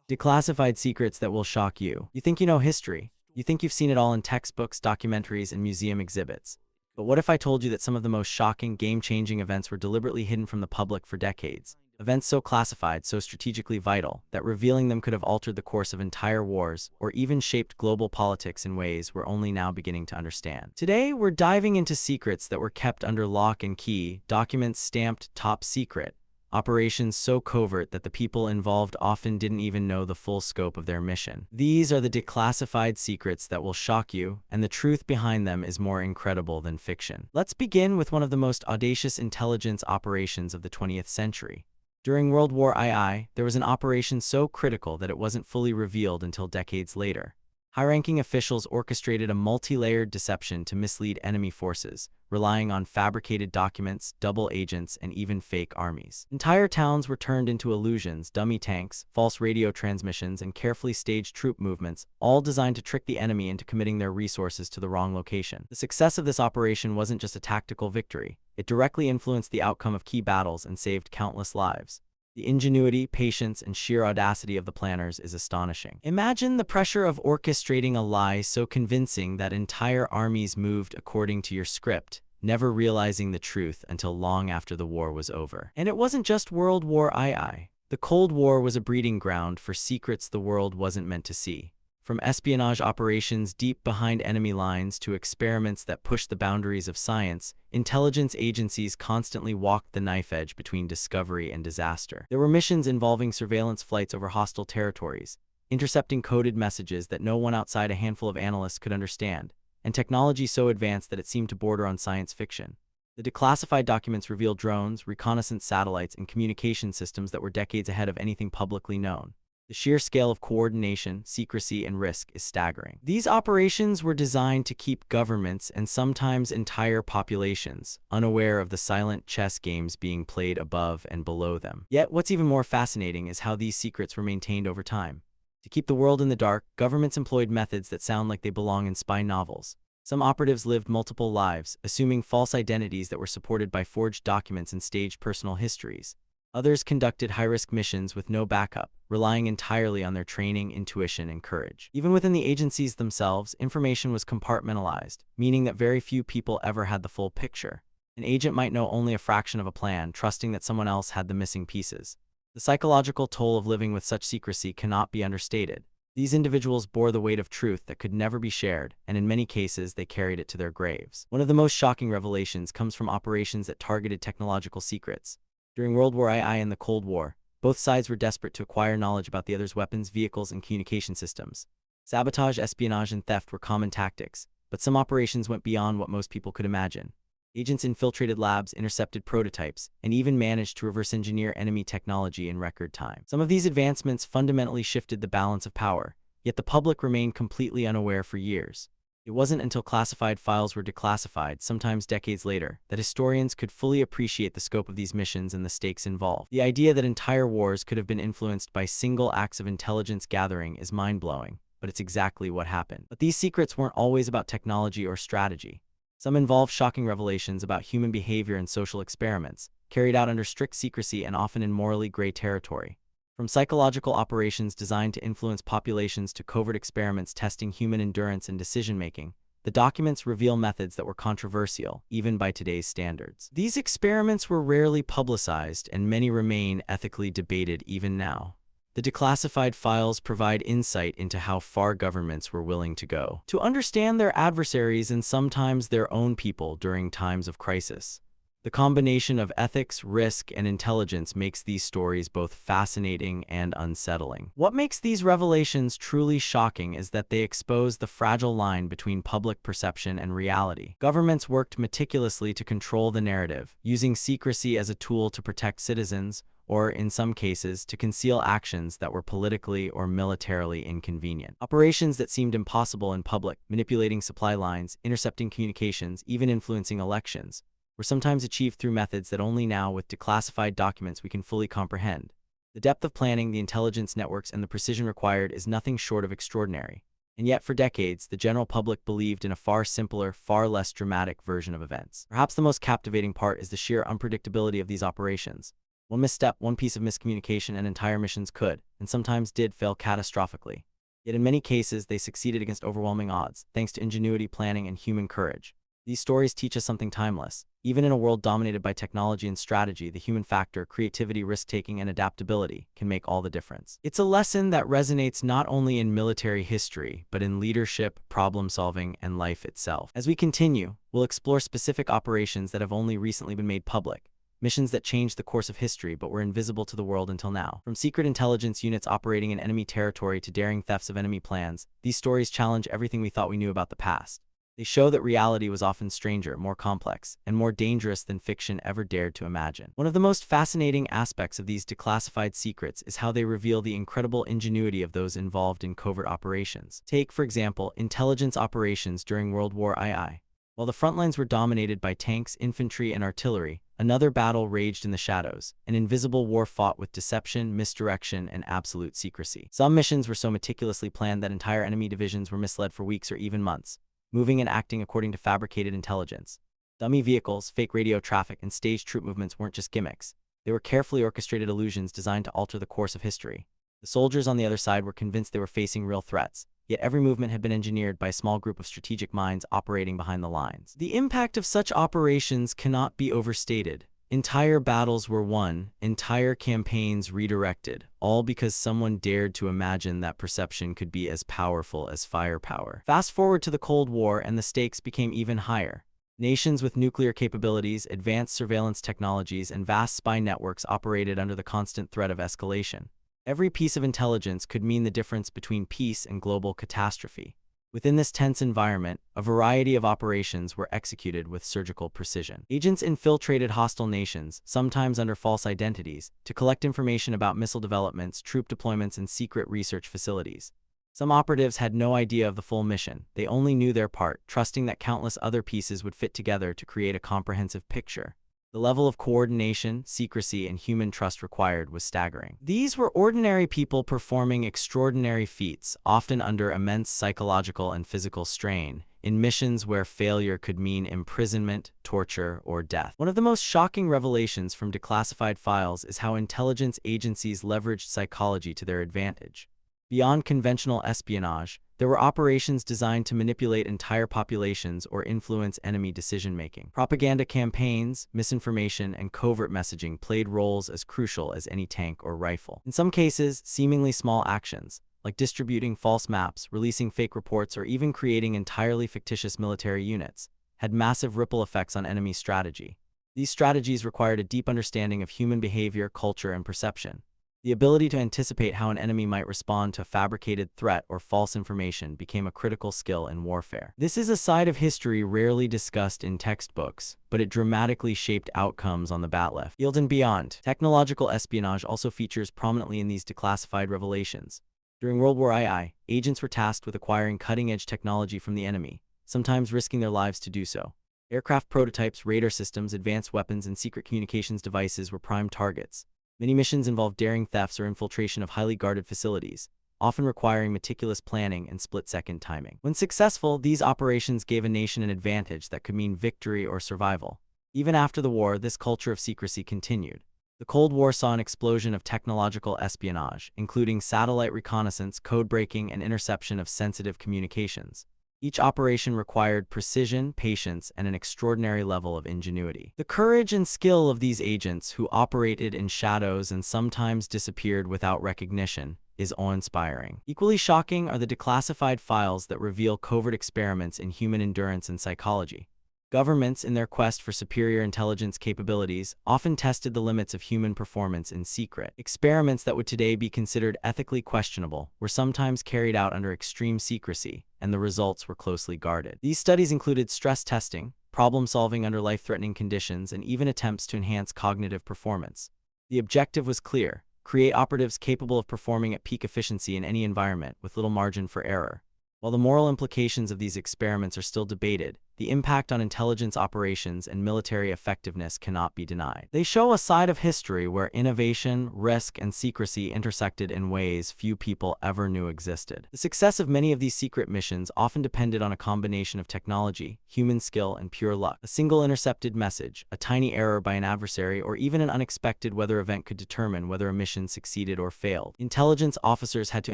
Declassified secrets that will shock you. You think you know history. You think you've seen it all in textbooks, documentaries, and museum exhibits. But what if I told you that some of the most shocking, game-changing events were deliberately hidden from the public for decades? Events so classified, so strategically vital, that revealing them could have altered the course of entire wars, or even shaped global politics in ways we're only now beginning to understand. Today, we're diving into secrets that were kept under lock and key, documents stamped top secret, operations so covert that the people involved often didn't even know the full scope of their mission. These are the declassified secrets that will shock you, and the truth behind them is more incredible than fiction. Let's begin with one of the most audacious intelligence operations of the 20th century. During World War II, there was an operation so critical that it wasn't fully revealed until decades later. High-ranking officials orchestrated a multi-layered deception to mislead enemy forces, relying on fabricated documents, double agents, and even fake armies. Entire towns were turned into illusions, dummy tanks, false radio transmissions, and carefully staged troop movements, all designed to trick the enemy into committing their resources to the wrong location. The success of this operation wasn't just a tactical victory. It directly influenced the outcome of key battles and saved countless lives. The ingenuity, patience, and sheer audacity of the planners is astonishing. Imagine the pressure of orchestrating a lie so convincing that entire armies moved according to your script, never realizing the truth until long after the war was over. And it wasn't just World War II. The Cold War was a breeding ground for secrets the world wasn't meant to see. From espionage operations deep behind enemy lines to experiments that pushed the boundaries of science, intelligence agencies constantly walked the knife edge between discovery and disaster. There were missions involving surveillance flights over hostile territories, intercepting coded messages that no one outside a handful of analysts could understand, and technology so advanced that it seemed to border on science fiction. The declassified documents revealed drones, reconnaissance satellites, and communication systems that were decades ahead of anything publicly known. The sheer scale of coordination, secrecy, and risk is staggering. These operations were designed to keep governments and sometimes entire populations unaware of the silent chess games being played above and below them. Yet, what's even more fascinating is how these secrets were maintained over time. To keep the world in the dark, governments employed methods that sound like they belong in spy novels. Some operatives lived multiple lives, assuming false identities that were supported by forged documents and staged personal histories. Others conducted high-risk missions with no backup, relying entirely on their training, intuition, and courage. Even within the agencies themselves, information was compartmentalized, meaning that very few people ever had the full picture. An agent might know only a fraction of a plan, trusting that someone else had the missing pieces. The psychological toll of living with such secrecy cannot be understated. These individuals bore the weight of truth that could never be shared, and in many cases, they carried it to their graves. One of the most shocking revelations comes from operations that targeted technological secrets. During World War II and the Cold War, both sides were desperate to acquire knowledge about the other's weapons, vehicles, and communication systems. Sabotage, espionage, and theft were common tactics, but some operations went beyond what most people could imagine. Agents infiltrated labs, intercepted prototypes, and even managed to reverse engineer enemy technology in record time. Some of these advancements fundamentally shifted the balance of power, yet the public remained completely unaware for years. It wasn't until classified files were declassified, sometimes decades later, that historians could fully appreciate the scope of these missions and the stakes involved. The idea that entire wars could have been influenced by single acts of intelligence gathering is mind-blowing, but it's exactly what happened. But these secrets weren't always about technology or strategy. Some involved shocking revelations about human behavior and social experiments, carried out under strict secrecy and often in morally gray territory. From psychological operations designed to influence populations to covert experiments testing human endurance and decision-making, the documents reveal methods that were controversial, even by today's standards. These experiments were rarely publicized, and many remain ethically debated even now. The declassified files provide insight into how far governments were willing to go to understand their adversaries and sometimes their own people during times of crisis. The combination of ethics, risk, and intelligence makes these stories both fascinating and unsettling. What makes these revelations truly shocking is that they expose the fragile line between public perception and reality. Governments worked meticulously to control the narrative, using secrecy as a tool to protect citizens, or, in some cases, to conceal actions that were politically or militarily inconvenient. Operations that seemed impossible in public, manipulating supply lines, intercepting communications, even influencing elections, were sometimes achieved through methods that only now, with declassified documents, we can fully comprehend. The depth of planning, the intelligence networks, and the precision required is nothing short of extraordinary. And yet, for decades, the general public believed in a far simpler, far less dramatic version of events. Perhaps the most captivating part is the sheer unpredictability of these operations. One misstep, one piece of miscommunication, and entire missions could, and sometimes did, fail catastrophically. Yet in many cases, they succeeded against overwhelming odds, thanks to ingenuity, planning, and human courage. These stories teach us something timeless. Even in a world dominated by technology and strategy, the human factor, creativity, risk-taking, and adaptability can make all the difference. It's a lesson that resonates not only in military history, but in leadership, problem-solving, and life itself. As we continue, we'll explore specific operations that have only recently been made public, missions that changed the course of history but were invisible to the world until now. From secret intelligence units operating in enemy territory to daring thefts of enemy plans, these stories challenge everything we thought we knew about the past. They show that reality was often stranger, more complex, and more dangerous than fiction ever dared to imagine. One of the most fascinating aspects of these declassified secrets is how they reveal the incredible ingenuity of those involved in covert operations. Take, for example, intelligence operations during World War II. While the front lines were dominated by tanks, infantry, and artillery, another battle raged in the shadows, an invisible war fought with deception, misdirection, and absolute secrecy. Some missions were so meticulously planned that entire enemy divisions were misled for weeks or even months, moving and acting according to fabricated intelligence. Dummy vehicles, fake radio traffic, and staged troop movements weren't just gimmicks. They were carefully orchestrated illusions designed to alter the course of history. The soldiers on the other side were convinced they were facing real threats, yet every movement had been engineered by a small group of strategic minds operating behind the lines. The impact of such operations cannot be overstated. Entire battles were won, entire campaigns redirected, all because someone dared to imagine that perception could be as powerful as firepower. Fast forward to the Cold War and the stakes became even higher. Nations with nuclear capabilities, advanced surveillance technologies, and vast spy networks operated under the constant threat of escalation. Every piece of intelligence could mean the difference between peace and global catastrophe. Within this tense environment, a variety of operations were executed with surgical precision. Agents infiltrated hostile nations, sometimes under false identities, to collect information about missile developments, troop deployments, and secret research facilities. Some operatives had no idea of the full mission. They only knew their part, trusting that countless other pieces would fit together to create a comprehensive picture. The level of coordination, secrecy, and human trust required was staggering. These were ordinary people performing extraordinary feats, often under immense psychological and physical strain, in missions where failure could mean imprisonment, torture, or death. One of the most shocking revelations from declassified files is how intelligence agencies leveraged psychology to their advantage. Beyond conventional espionage, there were operations designed to manipulate entire populations or influence enemy decision-making. Propaganda campaigns, misinformation, and covert messaging played roles as crucial as any tank or rifle. In some cases, seemingly small actions, like distributing false maps, releasing fake reports, or even creating entirely fictitious military units, had massive ripple effects on enemy strategy. These strategies required a deep understanding of human behavior, culture, and perception. The ability to anticipate how an enemy might respond to a fabricated threat or false information became a critical skill in warfare. This is a side of history rarely discussed in textbooks, but it dramatically shaped outcomes on the battlefield and beyond. Technological espionage also features prominently in these declassified revelations. During World War II, agents were tasked with acquiring cutting-edge technology from the enemy, sometimes risking their lives to do so. Aircraft prototypes, radar systems, advanced weapons, and secret communications devices were prime targets. Many missions involved daring thefts or infiltration of highly guarded facilities, often requiring meticulous planning and split-second timing. When successful, these operations gave a nation an advantage that could mean victory or survival. Even after the war, this culture of secrecy continued. The Cold War saw an explosion of technological espionage, including satellite reconnaissance, code-breaking, and interception of sensitive communications. Each operation required precision, patience, and an extraordinary level of ingenuity. The courage and skill of these agents, who operated in shadows and sometimes disappeared without recognition, is awe-inspiring. Equally shocking are the declassified files that reveal covert experiments in human endurance and psychology. Governments, in their quest for superior intelligence capabilities, often tested the limits of human performance in secret. Experiments that would today be considered ethically questionable were sometimes carried out under extreme secrecy, and the results were closely guarded. These studies included stress testing, problem-solving under life-threatening conditions, and even attempts to enhance cognitive performance. The objective was clear: create operatives capable of performing at peak efficiency in any environment with little margin for error. While the moral implications of these experiments are still debated, the impact on intelligence operations and military effectiveness cannot be denied. They show a side of history where innovation, risk, and secrecy intersected in ways few people ever knew existed. The success of many of these secret missions often depended on a combination of technology, human skill, and pure luck. A single intercepted message, a tiny error by an adversary, or even an unexpected weather event could determine whether a mission succeeded or failed. Intelligence officers had to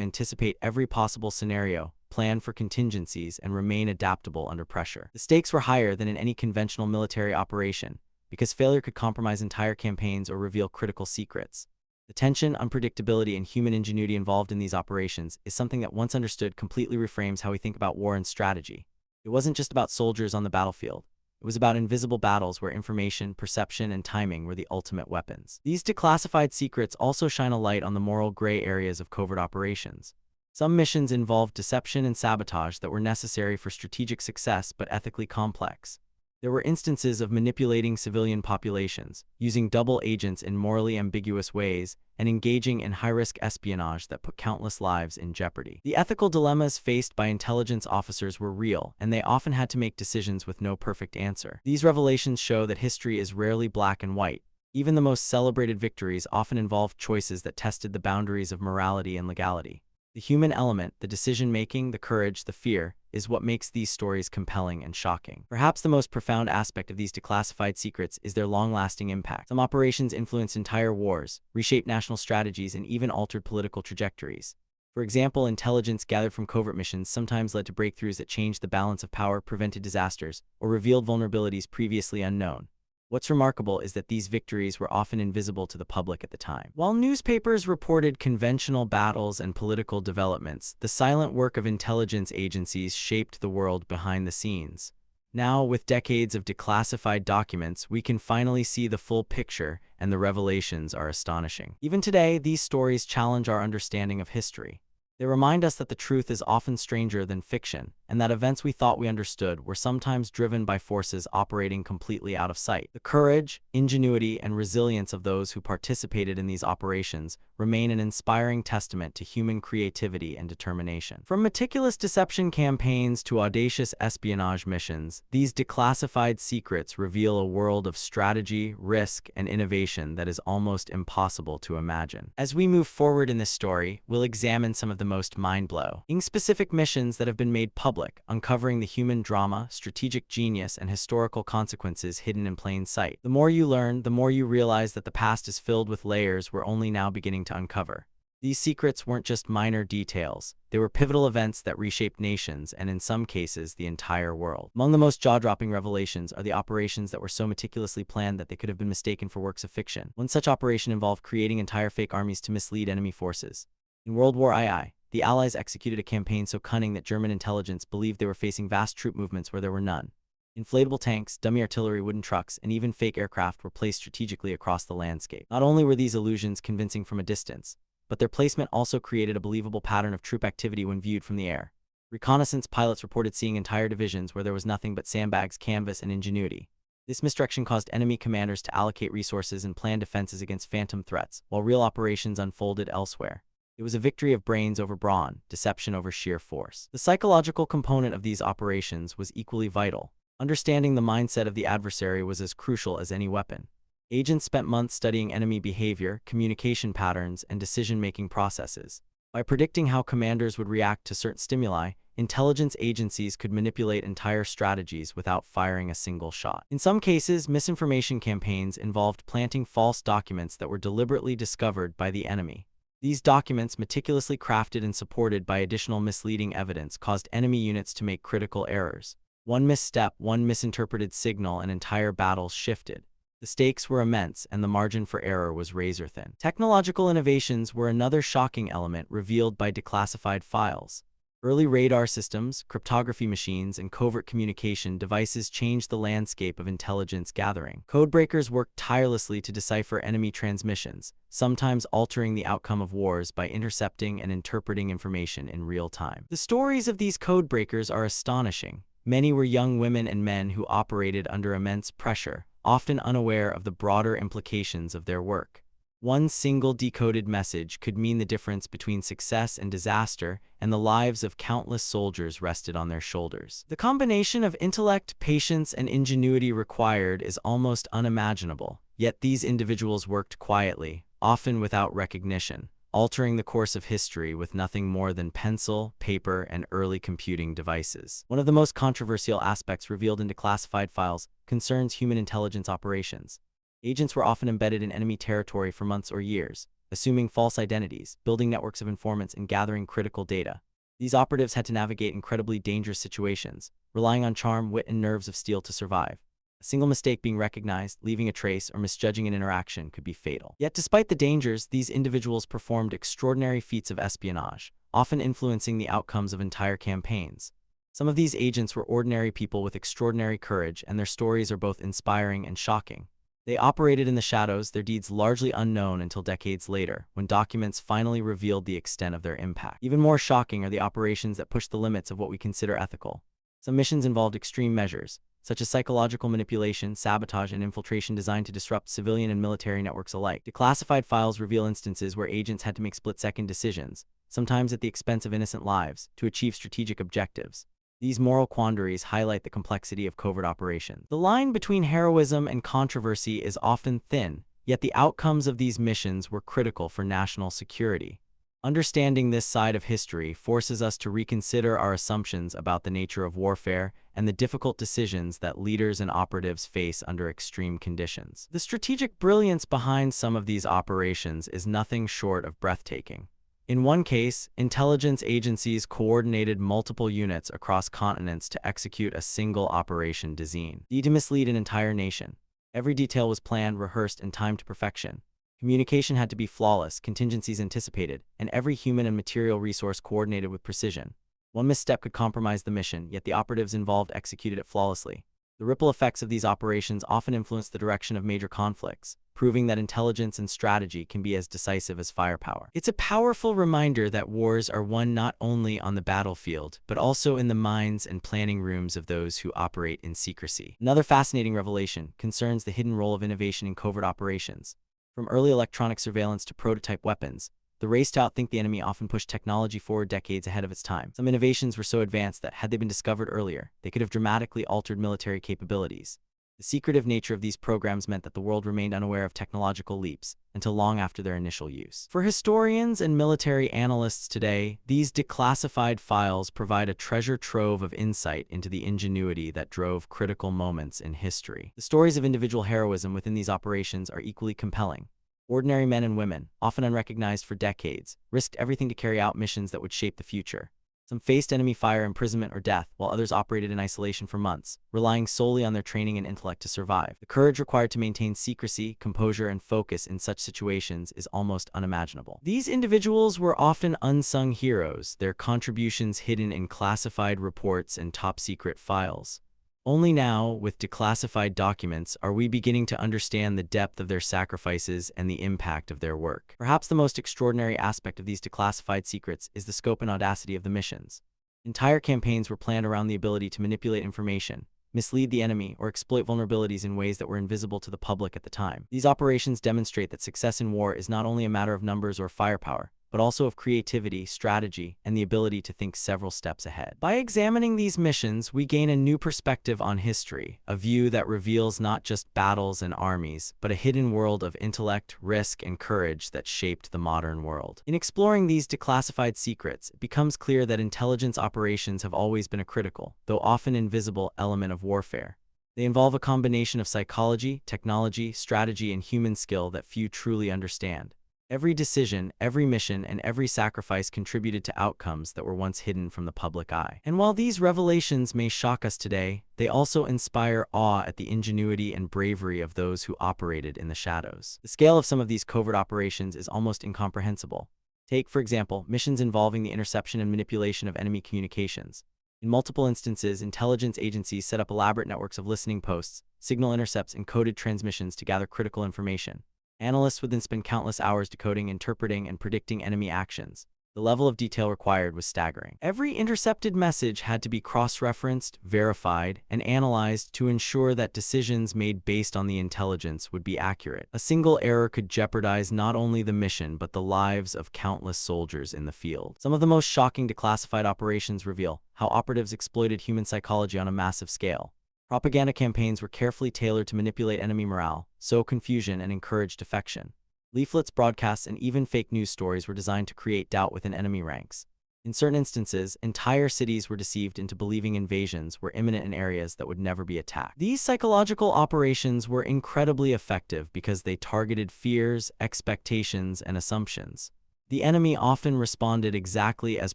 anticipate every possible scenario, plan for contingencies, and remain adaptable under pressure. The stakes were higher than in any conventional military operation, because failure could compromise entire campaigns or reveal critical secrets. The tension, unpredictability, and human ingenuity involved in these operations is something that, once understood, completely reframes how we think about war and strategy. It wasn't just about soldiers on the battlefield. It was about invisible battles where information, perception, and timing were the ultimate weapons. These declassified secrets also shine a light on the moral gray areas of covert operations. Some missions involved deception and sabotage that were necessary for strategic success but ethically complex. There were instances of manipulating civilian populations, using double agents in morally ambiguous ways, and engaging in high-risk espionage that put countless lives in jeopardy. The ethical dilemmas faced by intelligence officers were real, and they often had to make decisions with no perfect answer. These revelations show that history is rarely black and white. Even the most celebrated victories often involved choices that tested the boundaries of morality and legality. The human element, the decision-making, the courage, the fear, is what makes these stories compelling and shocking. Perhaps the most profound aspect of these declassified secrets is their long-lasting impact. Some operations influenced entire wars, reshaped national strategies, and even altered political trajectories. For example, intelligence gathered from covert missions sometimes led to breakthroughs that changed the balance of power, prevented disasters, or revealed vulnerabilities previously unknown. What's remarkable is that these victories were often invisible to the public at the time. While newspapers reported conventional battles and political developments, the silent work of intelligence agencies shaped the world behind the scenes. Now, with decades of declassified documents, we can finally see the full picture, and the revelations are astonishing. Even today, these stories challenge our understanding of history. They remind us that the truth is often stranger than fiction, and that events we thought we understood were sometimes driven by forces operating completely out of sight. The courage, ingenuity, and resilience of those who participated in these operations remain an inspiring testament to human creativity and determination. From meticulous deception campaigns to audacious espionage missions, these declassified secrets reveal a world of strategy, risk, and innovation that is almost impossible to imagine. As we move forward in this story, we'll examine some of the most mind-blowing specific missions that have been made public, uncovering the human drama, strategic genius, and historical consequences hidden in plain sight. The more you learn, the more you realize that the past is filled with layers we're only now beginning to uncover. These secrets weren't just minor details. They were pivotal events that reshaped nations and, in some cases, the entire world. Among the most jaw-dropping revelations are the operations that were so meticulously planned that they could have been mistaken for works of fiction. One such operation involved creating entire fake armies to mislead enemy forces. In World War II, the Allies executed a campaign so cunning that German intelligence believed they were facing vast troop movements where there were none. Inflatable tanks, dummy artillery, wooden trucks, and even fake aircraft were placed strategically across the landscape. Not only were these illusions convincing from a distance, but their placement also created a believable pattern of troop activity when viewed from the air. Reconnaissance pilots reported seeing entire divisions where there was nothing but sandbags, canvas, and ingenuity. This misdirection caused enemy commanders to allocate resources and plan defenses against phantom threats, while real operations unfolded elsewhere. It was a victory of brains over brawn, deception over sheer force. The psychological component of these operations was equally vital. Understanding the mindset of the adversary was as crucial as any weapon. Agents spent months studying enemy behavior, communication patterns, and decision-making processes. By predicting how commanders would react to certain stimuli, intelligence agencies could manipulate entire strategies without firing a single shot. In some cases, misinformation campaigns involved planting false documents that were deliberately discovered by the enemy. These documents, meticulously crafted and supported by additional misleading evidence, caused enemy units to make critical errors. One misstep, one misinterpreted signal, and entire battles shifted. The stakes were immense, and the margin for error was razor-thin. Technological innovations were another shocking element revealed by declassified files. Early radar systems, cryptography machines, and covert communication devices changed the landscape of intelligence gathering. Codebreakers worked tirelessly to decipher enemy transmissions, sometimes altering the outcome of wars by intercepting and interpreting information in real time. The stories of these codebreakers are astonishing. Many were young women and men who operated under immense pressure, often unaware of the broader implications of their work. One single decoded message could mean the difference between success and disaster, and the lives of countless soldiers rested on their shoulders. The combination of intellect, patience, and ingenuity required is almost unimaginable, yet these individuals worked quietly, often without recognition, altering the course of history with nothing more than pencil, paper, and early computing devices. One of the most controversial aspects revealed in declassified files concerns human intelligence operations. Agents were often embedded in enemy territory for months or years, assuming false identities, building networks of informants, and gathering critical data. These operatives had to navigate incredibly dangerous situations, relying on charm, wit, and nerves of steel to survive. A single mistake being recognized, leaving a trace, or misjudging an interaction could be fatal. Yet despite the dangers, these individuals performed extraordinary feats of espionage, often influencing the outcomes of entire campaigns. Some of these agents were ordinary people with extraordinary courage, and their stories are both inspiring and shocking. They operated in the shadows, their deeds largely unknown until decades later, when documents finally revealed the extent of their impact. Even more shocking are the operations that pushed the limits of what we consider ethical. Some missions involved extreme measures, such as psychological manipulation, sabotage, and infiltration designed to disrupt civilian and military networks alike. Declassified files reveal instances where agents had to make split-second decisions, sometimes at the expense of innocent lives, to achieve strategic objectives. These moral quandaries highlight the complexity of covert operations. The line between heroism and controversy is often thin, yet the outcomes of these missions were critical for national security. Understanding this side of history forces us to reconsider our assumptions about the nature of warfare and the difficult decisions that leaders and operatives face under extreme conditions. The strategic brilliance behind some of these operations is nothing short of breathtaking. In one case, intelligence agencies coordinated multiple units across continents to execute a single operation designed to mislead an entire nation. Every detail was planned, rehearsed, and timed to perfection. Communication had to be flawless, contingencies anticipated, and every human and material resource coordinated with precision. One misstep could compromise the mission, yet the operatives involved executed it flawlessly. The ripple effects of these operations often influence the direction of major conflicts, proving that intelligence and strategy can be as decisive as firepower. It's a powerful reminder that wars are won not only on the battlefield, but also in the minds and planning rooms of those who operate in secrecy. Another fascinating revelation concerns the hidden role of innovation in covert operations. From early electronic surveillance to prototype weapons, the race to outthink the enemy often pushed technology forward decades ahead of its time. Some innovations were so advanced that, had they been discovered earlier, they could have dramatically altered military capabilities. The secretive nature of these programs meant that the world remained unaware of technological leaps until long after their initial use. For historians and military analysts today, these declassified files provide a treasure trove of insight into the ingenuity that drove critical moments in history. The stories of individual heroism within these operations are equally compelling. Ordinary men and women, often unrecognized for decades, risked everything to carry out missions that would shape the future. Some faced enemy fire, imprisonment, or death, while others operated in isolation for months, relying solely on their training and intellect to survive. The courage required to maintain secrecy, composure, and focus in such situations is almost unimaginable. These individuals were often unsung heroes, their contributions hidden in classified reports and top-secret files. Only now, with declassified documents, are we beginning to understand the depth of their sacrifices and the impact of their work. Perhaps the most extraordinary aspect of these declassified secrets is the scope and audacity of the missions. Entire campaigns were planned around the ability to manipulate information, mislead the enemy, or exploit vulnerabilities in ways that were invisible to the public at the time. These operations demonstrate that success in war is not only a matter of numbers or firepower, but also of creativity, strategy, and the ability to think several steps ahead. By examining these missions, we gain a new perspective on history, a view that reveals not just battles and armies, but a hidden world of intellect, risk, and courage that shaped the modern world. In exploring these declassified secrets, it becomes clear that intelligence operations have always been a critical, though often invisible, element of warfare. They involve a combination of psychology, technology, strategy, and human skill that few truly understand. Every decision, every mission, and every sacrifice contributed to outcomes that were once hidden from the public eye. And while these revelations may shock us today, they also inspire awe at the ingenuity and bravery of those who operated in the shadows. The scale of some of these covert operations is almost incomprehensible. Take, for example, missions involving the interception and manipulation of enemy communications. In multiple instances, intelligence agencies set up elaborate networks of listening posts, signal intercepts, and coded transmissions to gather critical information. Analysts would then spend countless hours decoding, interpreting, and predicting enemy actions. The level of detail required was staggering. Every intercepted message had to be cross-referenced, verified, and analyzed to ensure that decisions made based on the intelligence would be accurate. A single error could jeopardize not only the mission but the lives of countless soldiers in the field. Some of the most shocking declassified operations reveal how operatives exploited human psychology on a massive scale. Propaganda campaigns were carefully tailored to manipulate enemy morale, sow confusion, and encourage defection. Leaflets, broadcasts, and even fake news stories were designed to create doubt within enemy ranks. In certain instances, entire cities were deceived into believing invasions were imminent in areas that would never be attacked. These psychological operations were incredibly effective because they targeted fears, expectations, and assumptions. The enemy often responded exactly as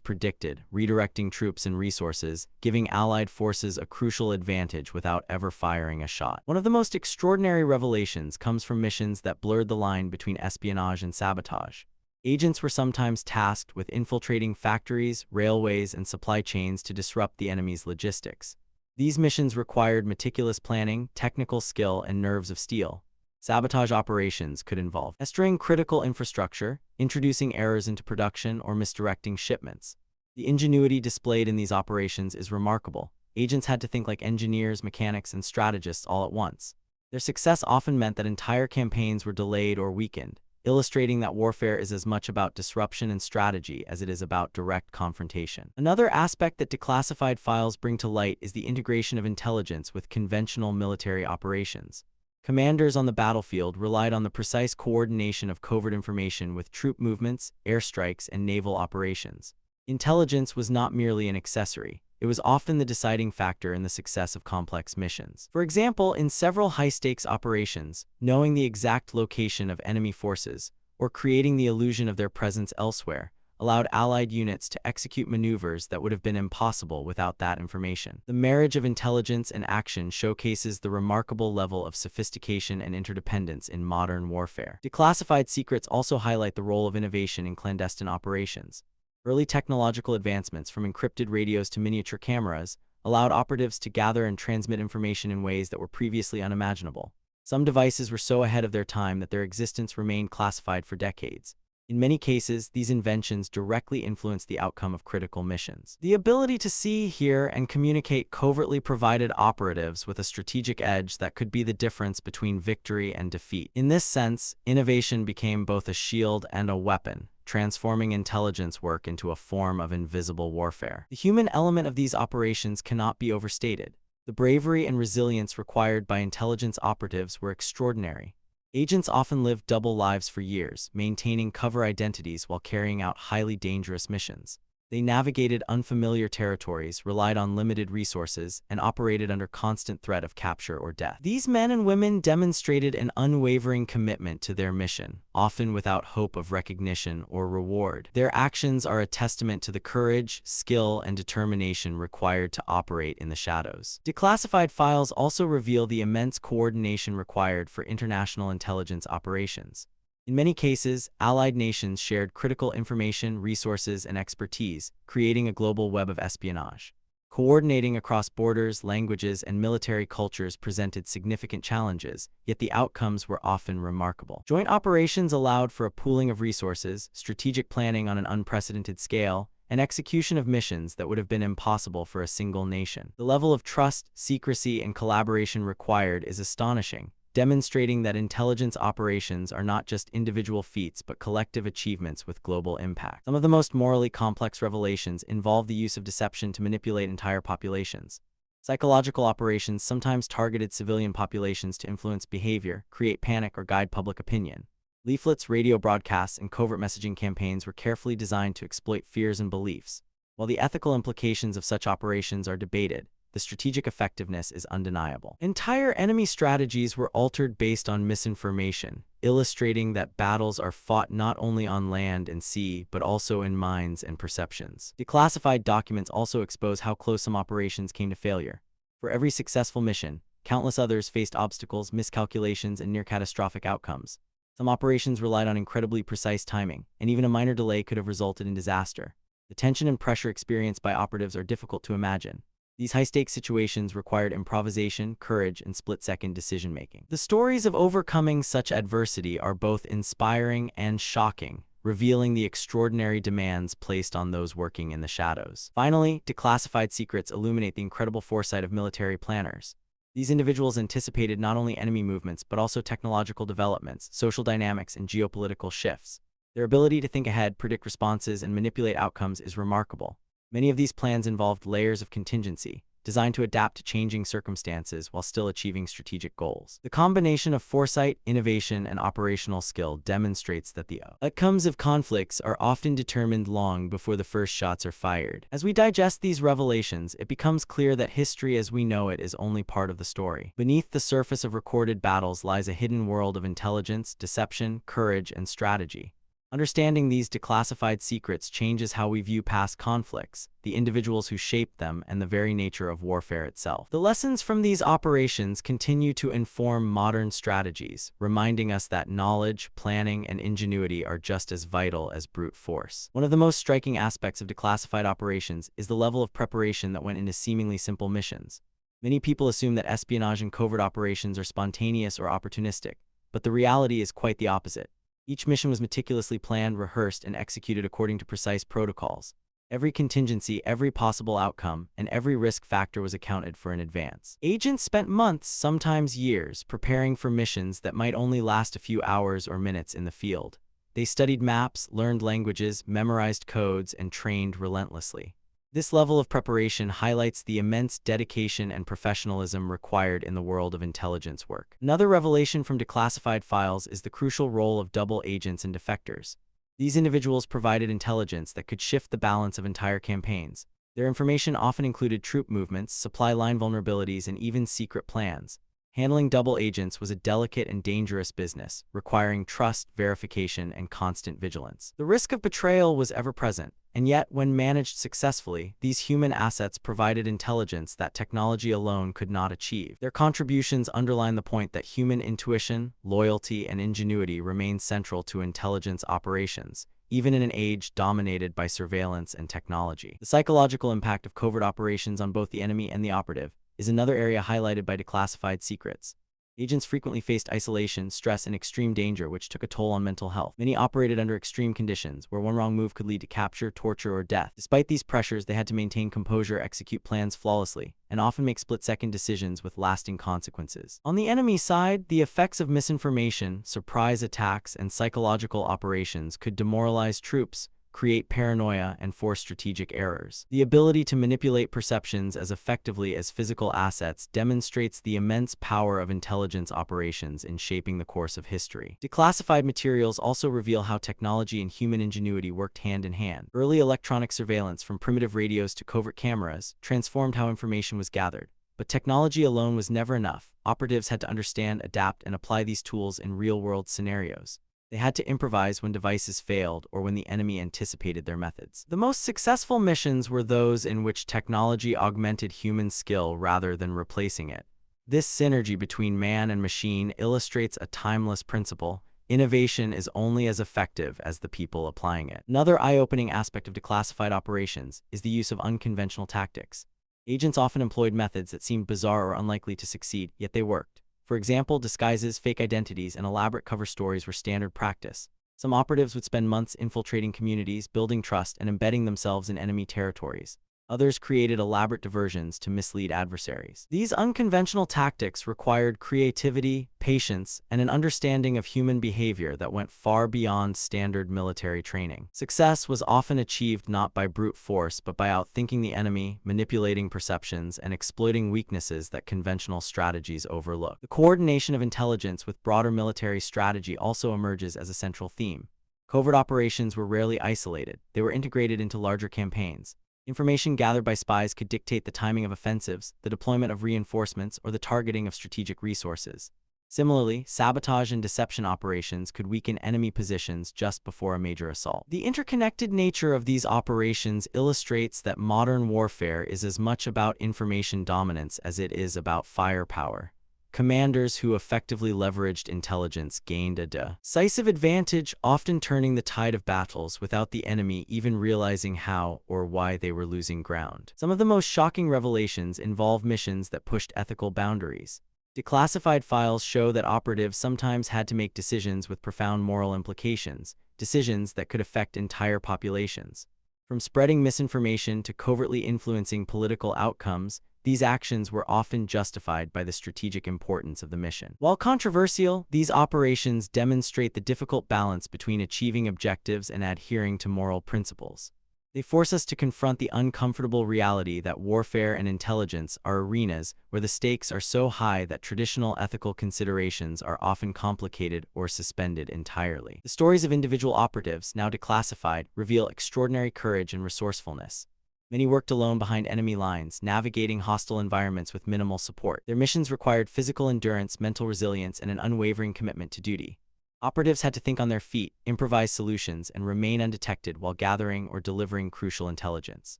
predicted, redirecting troops and resources, giving Allied forces a crucial advantage without ever firing a shot. One of the most extraordinary revelations comes from missions that blurred the line between espionage and sabotage. Agents were sometimes tasked with infiltrating factories, railways, and supply chains to disrupt the enemy's logistics. These missions required meticulous planning, technical skill, and nerves of steel. Sabotage operations could involve destroying critical infrastructure, introducing errors into production, or misdirecting shipments. The ingenuity displayed in these operations is remarkable. Agents had to think like engineers, mechanics, and strategists all at once. Their success often meant that entire campaigns were delayed or weakened, illustrating that warfare is as much about disruption and strategy as it is about direct confrontation. Another aspect that declassified files bring to light is the integration of intelligence with conventional military operations. Commanders on the battlefield relied on the precise coordination of covert information with troop movements, airstrikes, and naval operations. Intelligence was not merely an accessory. It was often the deciding factor in the success of complex missions. For example, in several high-stakes operations, knowing the exact location of enemy forces, or creating the illusion of their presence elsewhere, allowed Allied units to execute maneuvers that would have been impossible without that information. The marriage of intelligence and action showcases the remarkable level of sophistication and interdependence in modern warfare. Declassified secrets also highlight the role of innovation in clandestine operations. Early technological advancements, from encrypted radios to miniature cameras, allowed operatives to gather and transmit information in ways that were previously unimaginable. Some devices were so ahead of their time that their existence remained classified for decades. In many cases, these inventions directly influenced the outcome of critical missions. The ability to see, hear, and communicate covertly provided operatives with a strategic edge that could be the difference between victory and defeat. In this sense, innovation became both a shield and a weapon, transforming intelligence work into a form of invisible warfare. The human element of these operations cannot be overstated. The bravery and resilience required by intelligence operatives were extraordinary. Agents often lived double lives for years, maintaining cover identities while carrying out highly dangerous missions. They navigated unfamiliar territories, relied on limited resources, and operated under constant threat of capture or death. These men and women demonstrated an unwavering commitment to their mission, often without hope of recognition or reward. Their actions are a testament to the courage, skill, and determination required to operate in the shadows. Declassified files also reveal the immense coordination required for international intelligence operations. In many cases, Allied nations shared critical information, resources, and expertise, creating a global web of espionage. Coordinating across borders, languages, and military cultures presented significant challenges, yet the outcomes were often remarkable. Joint operations allowed for a pooling of resources, strategic planning on an unprecedented scale, and execution of missions that would have been impossible for a single nation. The level of trust, secrecy, and collaboration required is astonishing, demonstrating that intelligence operations are not just individual feats but collective achievements with global impact. Some of the most morally complex revelations involve the use of deception to manipulate entire populations. Psychological operations sometimes targeted civilian populations to influence behavior, create panic, or guide public opinion. Leaflets, radio broadcasts, and covert messaging campaigns were carefully designed to exploit fears and beliefs. While the ethical implications of such operations are debated, the strategic effectiveness is undeniable. Entire enemy strategies were altered based on misinformation, illustrating that battles are fought not only on land and sea, but also in minds and perceptions. Declassified documents also expose how close some operations came to failure. For every successful mission, countless others faced obstacles, miscalculations, and near-catastrophic outcomes. Some operations relied on incredibly precise timing, and even a minor delay could have resulted in disaster. The tension and pressure experienced by operatives are difficult to imagine. These high-stakes situations required improvisation, courage, and split-second decision-making. The stories of overcoming such adversity are both inspiring and shocking, revealing the extraordinary demands placed on those working in the shadows. Finally, declassified secrets illuminate the incredible foresight of military planners. These individuals anticipated not only enemy movements but also technological developments, social dynamics, and geopolitical shifts. Their ability to think ahead, predict responses, and manipulate outcomes is remarkable. Many of these plans involved layers of contingency, designed to adapt to changing circumstances while still achieving strategic goals. The combination of foresight, innovation, and operational skill demonstrates that the outcomes of conflicts are often determined long before the first shots are fired. As we digest these revelations, it becomes clear that history as we know it is only part of the story. Beneath the surface of recorded battles lies a hidden world of intelligence, deception, courage, and strategy. Understanding these declassified secrets changes how we view past conflicts, the individuals who shaped them, and the very nature of warfare itself. The lessons from these operations continue to inform modern strategies, reminding us that knowledge, planning, and ingenuity are just as vital as brute force. One of the most striking aspects of declassified operations is the level of preparation that went into seemingly simple missions. Many people assume that espionage and covert operations are spontaneous or opportunistic, but the reality is quite the opposite. Each mission was meticulously planned, rehearsed, and executed according to precise protocols. Every contingency, every possible outcome, and every risk factor was accounted for in advance. Agents spent months, sometimes years, preparing for missions that might only last a few hours or minutes in the field. They studied maps, learned languages, memorized codes, and trained relentlessly. This level of preparation highlights the immense dedication and professionalism required in the world of intelligence work. Another revelation from declassified files is the crucial role of double agents and defectors. These individuals provided intelligence that could shift the balance of entire campaigns. Their information often included troop movements, supply line vulnerabilities, and even secret plans. Handling double agents was a delicate and dangerous business, requiring trust, verification, and constant vigilance. The risk of betrayal was ever present, and yet, when managed successfully, these human assets provided intelligence that technology alone could not achieve. Their contributions underline the point that human intuition, loyalty, and ingenuity remain central to intelligence operations, even in an age dominated by surveillance and technology. The psychological impact of covert operations on both the enemy and the operative is another area highlighted by declassified secrets. Agents frequently faced isolation, stress, and extreme danger, which took a toll on mental health. Many operated under extreme conditions, where one wrong move could lead to capture, torture, or death. Despite these pressures, they had to maintain composure, execute plans flawlessly, and often make split-second decisions with lasting consequences. On the enemy side, the effects of misinformation, surprise attacks, and psychological operations could demoralize troops, create paranoia, and force strategic errors. The ability to manipulate perceptions as effectively as physical assets demonstrates the immense power of intelligence operations in shaping the course of history. Declassified materials also reveal how technology and human ingenuity worked hand in hand. Early electronic surveillance, from primitive radios to covert cameras, transformed how information was gathered. But technology alone was never enough. Operatives had to understand, adapt, and apply these tools in real-world scenarios. They had to improvise when devices failed or when the enemy anticipated their methods. The most successful missions were those in which technology augmented human skill rather than replacing it. This synergy between man and machine illustrates a timeless principle: innovation is only as effective as the people applying it. Another eye-opening aspect of declassified operations is the use of unconventional tactics. Agents often employed methods that seemed bizarre or unlikely to succeed, yet they worked. For example, disguises, fake identities, and elaborate cover stories were standard practice. Some operatives would spend months infiltrating communities, building trust, and embedding themselves in enemy territories. Others created elaborate diversions to mislead adversaries. These unconventional tactics required creativity, patience, and an understanding of human behavior that went far beyond standard military training. Success was often achieved not by brute force, but by outthinking the enemy, manipulating perceptions, and exploiting weaknesses that conventional strategies overlook. The coordination of intelligence with broader military strategy also emerges as a central theme. Covert operations were rarely isolated. They were integrated into larger campaigns. Information gathered by spies could dictate the timing of offensives, the deployment of reinforcements, or the targeting of strategic resources. Similarly, sabotage and deception operations could weaken enemy positions just before a major assault. The interconnected nature of these operations illustrates that modern warfare is as much about information dominance as it is about firepower. Commanders who effectively leveraged intelligence gained a decisive advantage, often turning the tide of battles without the enemy even realizing how or why they were losing ground. Some of the most shocking revelations involve missions that pushed ethical boundaries. Declassified files show that operatives sometimes had to make decisions with profound moral implications, decisions that could affect entire populations. From spreading misinformation to covertly influencing political outcomes, these actions were often justified by the strategic importance of the mission. While controversial, these operations demonstrate the difficult balance between achieving objectives and adhering to moral principles. They force us to confront the uncomfortable reality that warfare and intelligence are arenas where the stakes are so high that traditional ethical considerations are often complicated or suspended entirely. The stories of individual operatives, now declassified, reveal extraordinary courage and resourcefulness. Many worked alone behind enemy lines, navigating hostile environments with minimal support. Their missions required physical endurance, mental resilience, and an unwavering commitment to duty. Operatives had to think on their feet, improvise solutions, and remain undetected while gathering or delivering crucial intelligence.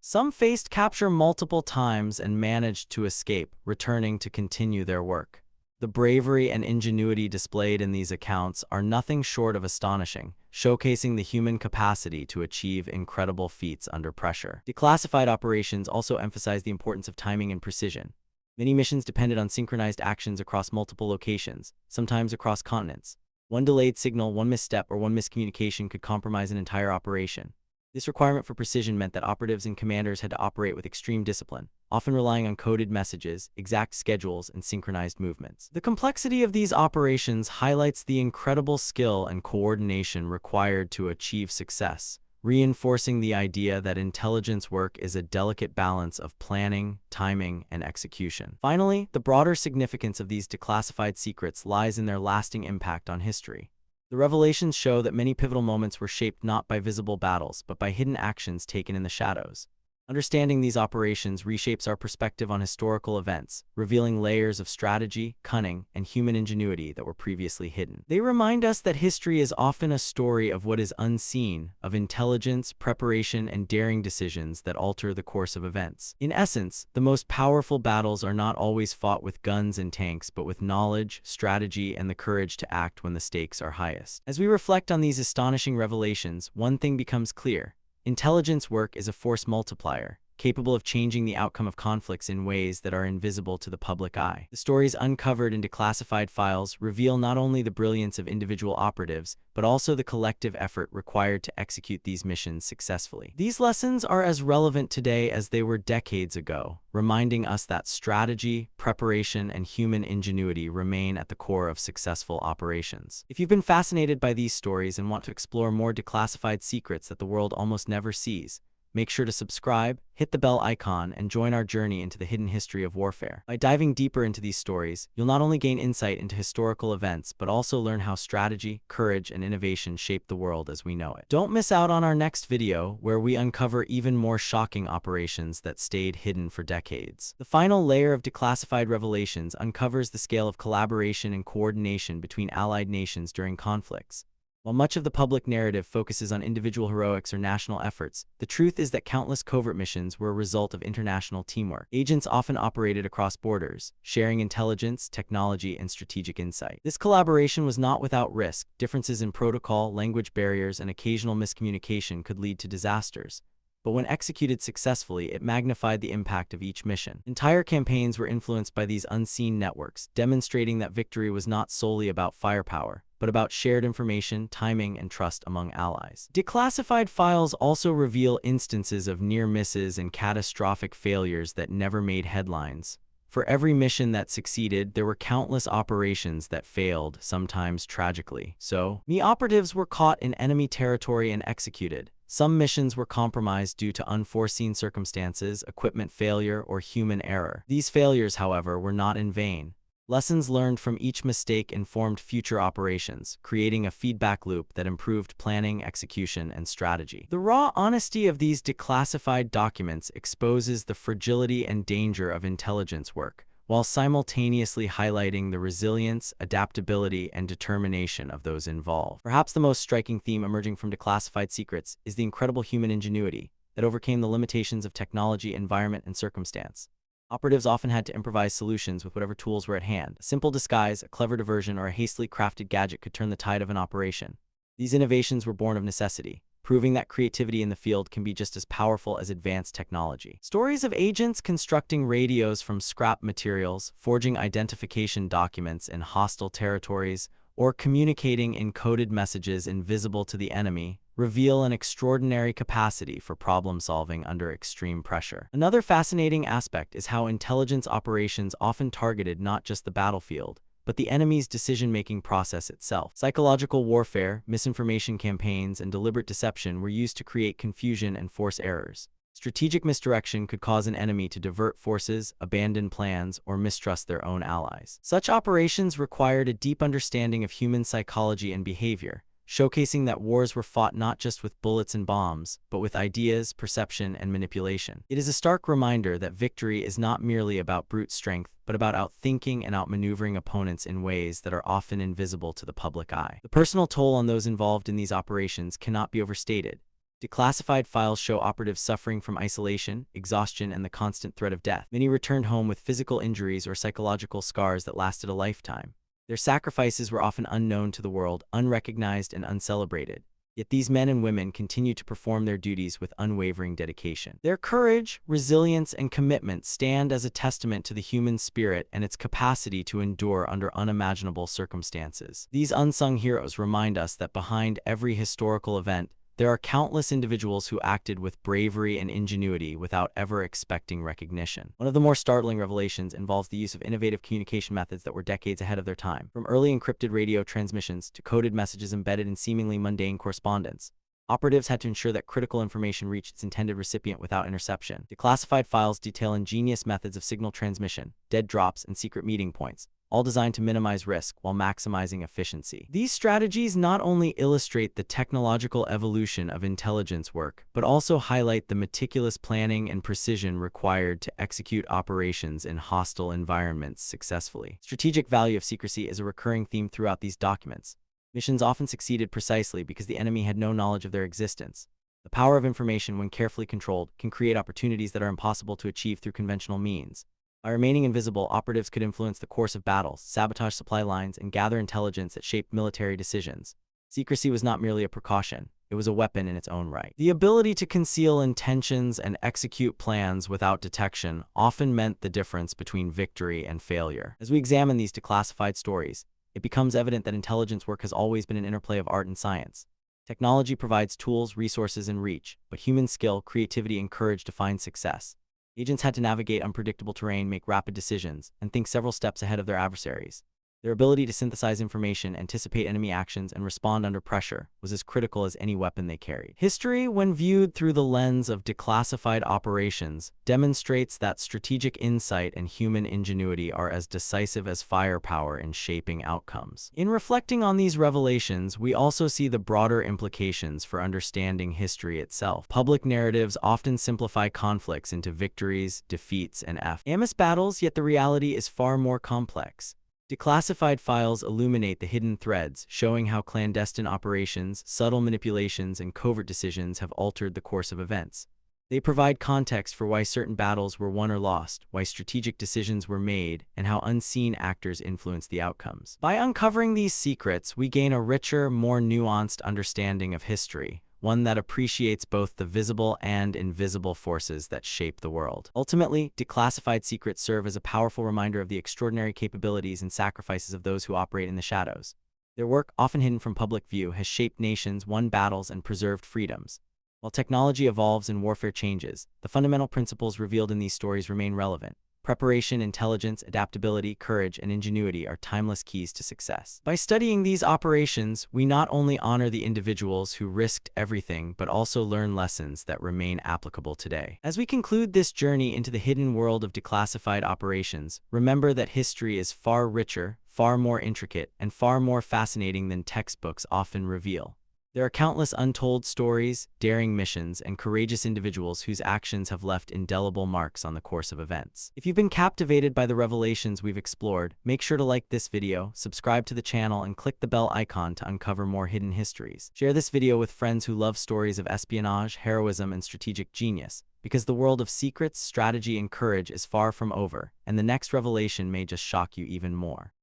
Some faced capture multiple times and managed to escape, returning to continue their work. The bravery and ingenuity displayed in these accounts are nothing short of astonishing, showcasing the human capacity to achieve incredible feats under pressure. Declassified operations also emphasize the importance of timing and precision. Many missions depended on synchronized actions across multiple locations, sometimes across continents. One delayed signal, one misstep, or one miscommunication could compromise an entire operation. This requirement for precision meant that operatives and commanders had to operate with extreme discipline, often relying on coded messages, exact schedules, and synchronized movements. The complexity of these operations highlights the incredible skill and coordination required to achieve success, reinforcing the idea that intelligence work is a delicate balance of planning, timing, and execution. Finally, the broader significance of these declassified secrets lies in their lasting impact on history. The revelations show that many pivotal moments were shaped not by visible battles, but by hidden actions taken in the shadows. Understanding these operations reshapes our perspective on historical events, revealing layers of strategy, cunning, and human ingenuity that were previously hidden. They remind us that history is often a story of what is unseen, of intelligence, preparation, and daring decisions that alter the course of events. In essence, the most powerful battles are not always fought with guns and tanks, but with knowledge, strategy, and the courage to act when the stakes are highest. As we reflect on these astonishing revelations, one thing becomes clear. Intelligence work is a force multiplier, capable of changing the outcome of conflicts in ways that are invisible to the public eye. The stories uncovered in declassified files reveal not only the brilliance of individual operatives, but also the collective effort required to execute these missions successfully. These lessons are as relevant today as they were decades ago, reminding us that strategy, preparation, and human ingenuity remain at the core of successful operations. If you've been fascinated by these stories and want to explore more declassified secrets that the world almost never sees, make sure to subscribe, hit the bell icon, and join our journey into the hidden history of warfare. By diving deeper into these stories, you'll not only gain insight into historical events, but also learn how strategy, courage, and innovation shape the world as we know it. Don't miss out on our next video, where we uncover even more shocking operations that stayed hidden for decades. The final layer of declassified revelations uncovers the scale of collaboration and coordination between allied nations during conflicts. While much of the public narrative focuses on individual heroics or national efforts, the truth is that countless covert missions were a result of international teamwork. Agents often operated across borders, sharing intelligence, technology, and strategic insight. This collaboration was not without risk. Differences in protocol, language barriers, and occasional miscommunication could lead to disasters. But when executed successfully, it magnified the impact of each mission. Entire campaigns were influenced by these unseen networks, demonstrating that victory was not solely about firepower, but about shared information, timing, and trust among allies. Declassified files also reveal instances of near misses and catastrophic failures that never made headlines. For every mission that succeeded, there were countless operations that failed, sometimes tragically. So, operatives were caught in enemy territory and executed. Some missions were compromised due to unforeseen circumstances, equipment failure, or human error. These failures, however, were not in vain. Lessons learned from each mistake informed future operations, creating a feedback loop that improved planning, execution, and strategy. The raw honesty of these declassified documents exposes the fragility and danger of intelligence work, while simultaneously highlighting the resilience, adaptability, and determination of those involved. Perhaps the most striking theme emerging from declassified secrets is the incredible human ingenuity that overcame the limitations of technology, environment, and circumstance. Operatives often had to improvise solutions with whatever tools were at hand. A simple disguise, a clever diversion, or a hastily crafted gadget could turn the tide of an operation. These innovations were born of necessity, proving that creativity in the field can be just as powerful as advanced technology. Stories of agents constructing radios from scrap materials, forging identification documents in hostile territories, or communicating encoded messages invisible to the enemy reveal an extraordinary capacity for problem-solving under extreme pressure. Another fascinating aspect is how intelligence operations often targeted not just the battlefield, but the enemy's decision-making process itself. Psychological warfare, misinformation campaigns, and deliberate deception were used to create confusion and force errors. Strategic misdirection could cause an enemy to divert forces, abandon plans, or mistrust their own allies. Such operations required a deep understanding of human psychology and behavior, showcasing that wars were fought not just with bullets and bombs, but with ideas, perception, and manipulation. It is a stark reminder that victory is not merely about brute strength, but about outthinking and outmaneuvering opponents in ways that are often invisible to the public eye. The personal toll on those involved in these operations cannot be overstated. Declassified files show operatives suffering from isolation, exhaustion, and the constant threat of death. Many returned home with physical injuries or psychological scars that lasted a lifetime. Their sacrifices were often unknown to the world, unrecognized, and uncelebrated. Yet these men and women continued to perform their duties with unwavering dedication. Their courage, resilience, and commitment stand as a testament to the human spirit and its capacity to endure under unimaginable circumstances. These unsung heroes remind us that behind every historical event, there are countless individuals who acted with bravery and ingenuity without ever expecting recognition. One of the more startling revelations involves the use of innovative communication methods that were decades ahead of their time. From early encrypted radio transmissions to coded messages embedded in seemingly mundane correspondence, operatives had to ensure that critical information reached its intended recipient without interception. Declassified files detail ingenious methods of signal transmission, dead drops, and secret meeting points, all designed to minimize risk while maximizing efficiency. These strategies not only illustrate the technological evolution of intelligence work, but also highlight the meticulous planning and precision required to execute operations in hostile environments successfully. Strategic value of secrecy is a recurring theme throughout these documents. Missions often succeeded precisely because the enemy had no knowledge of their existence. The power of information, when carefully controlled, can create opportunities that are impossible to achieve through conventional means. By remaining invisible, operatives could influence the course of battles, sabotage supply lines, and gather intelligence that shaped military decisions. Secrecy was not merely a precaution, it was a weapon in its own right. The ability to conceal intentions and execute plans without detection often meant the difference between victory and failure. As we examine these declassified stories, it becomes evident that intelligence work has always been an interplay of art and science. Technology provides tools, resources, and reach, but human skill, creativity, and courage define success. Agents had to navigate unpredictable terrain, make rapid decisions, and think several steps ahead of their adversaries. Their ability to synthesize information, anticipate enemy actions, and respond under pressure was as critical as any weapon they carried. History, when viewed through the lens of declassified operations, demonstrates that strategic insight and human ingenuity are as decisive as firepower in shaping outcomes. In reflecting on these revelations, we also see the broader implications for understanding history itself. Public narratives often simplify conflicts into victories, defeats, and famous battles, yet the reality is far more complex. Declassified files illuminate the hidden threads, showing how clandestine operations, subtle manipulations, and covert decisions have altered the course of events. They provide context for why certain battles were won or lost, why strategic decisions were made, and how unseen actors influence the outcomes. By uncovering these secrets, we gain a richer, more nuanced understanding of history, one that appreciates both the visible and invisible forces that shape the world. Ultimately, declassified secrets serve as a powerful reminder of the extraordinary capabilities and sacrifices of those who operate in the shadows. Their work, often hidden from public view, has shaped nations, won battles, and preserved freedoms. While technology evolves and warfare changes, the fundamental principles revealed in these stories remain relevant. Preparation, intelligence, adaptability, courage, and ingenuity are timeless keys to success. By studying these operations, we not only honor the individuals who risked everything, but also learn lessons that remain applicable today. As we conclude this journey into the hidden world of declassified operations, remember that history is far richer, far more intricate, and far more fascinating than textbooks often reveal. There are countless untold stories, daring missions, and courageous individuals whose actions have left indelible marks on the course of events. If you've been captivated by the revelations we've explored, make sure to like this video, subscribe to the channel, and click the bell icon to uncover more hidden histories. Share this video with friends who love stories of espionage, heroism, and strategic genius, because the world of secrets, strategy, and courage is far from over, and the next revelation may just shock you even more.